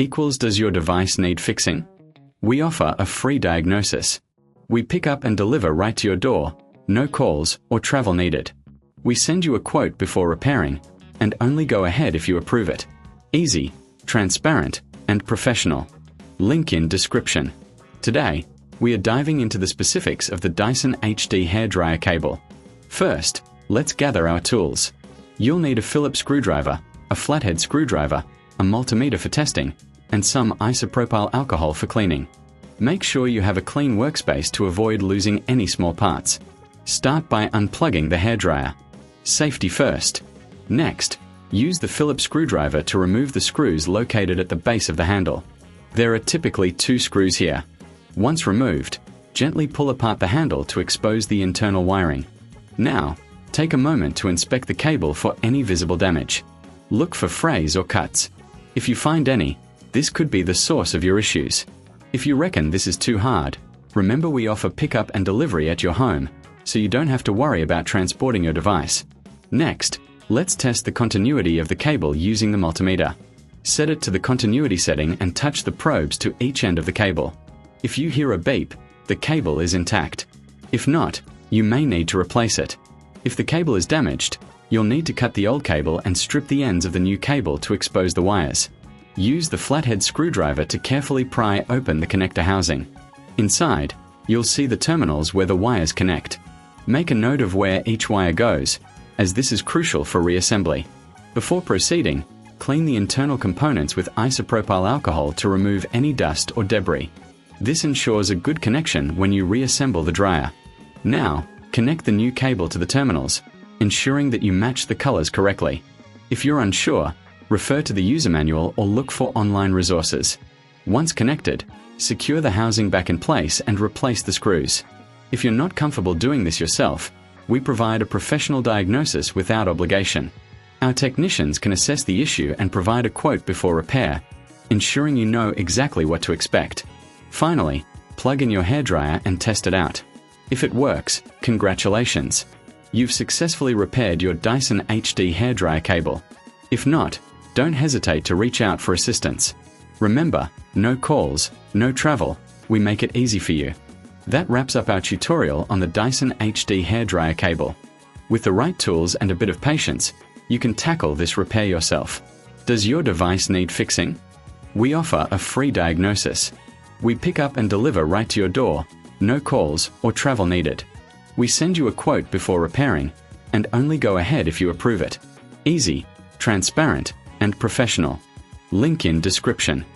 equals does your device need fixing? We offer a free diagnosis. We pick up and deliver right to your door, no calls or travel needed. We send you a quote before repairing, and only go ahead if you approve it. Easy, transparent, and professional. Link in description. Today, we are diving into the specifics of the Dyson HD hairdryer cable. First, let's gather our tools. You'll need a Phillips screwdriver, a flathead screwdriver, a multimeter for testing, and some isopropyl alcohol for cleaning. Make sure you have a clean workspace to avoid losing any small parts. Start by unplugging the hairdryer. Safety first. Next, use the Phillips screwdriver to remove the screws located at the base of the handle. There are typically 2 screws here. Once removed, gently pull apart the handle to expose the internal wiring. Now, take a moment to inspect the cable for any visible damage. Look for frays or cuts. If you find any, this could be the source of your issues. If you reckon this is too hard, remember we offer pickup and delivery at your home, so you don't have to worry about transporting your device. Next, let's test the continuity of the cable using the multimeter. Set it to the continuity setting and touch the probes to each end of the cable. If you hear a beep, the cable is intact. If not, you may need to replace it. If the cable is damaged, you'll need to cut the old cable and strip the ends of the new cable to expose the wires. Use the flathead screwdriver to carefully pry open the connector housing. Inside, you'll see the terminals where the wires connect. Make a note of where each wire goes, as this is crucial for reassembly. Before proceeding, clean the internal components with isopropyl alcohol to remove any dust or debris. This ensures a good connection when you reassemble the dryer. Now, connect the new cable to the terminals, ensuring that you match the colors correctly. If you're unsure, refer to the user manual or look for online resources. Once connected, secure the housing back in place and replace the screws. If you're not comfortable doing this yourself, we provide a professional diagnosis without obligation. Our technicians can assess the issue and provide a quote before repair, ensuring you know exactly what to expect. Finally, plug in your hairdryer and test it out. If it works, congratulations! You've successfully repaired your Dyson HD hairdryer cable. If not, don't hesitate to reach out for assistance. Remember, no calls, no travel, we make it easy for you. That wraps up our tutorial on the Dyson HD hairdryer cable. With the right tools and a bit of patience, you can tackle this repair yourself. Does your device need fixing? We offer a free diagnosis. We pick up and deliver right to your door, no calls or travel needed. We send you a quote before repairing, and only go ahead if you approve it. Easy, transparent, and professional. Link in description.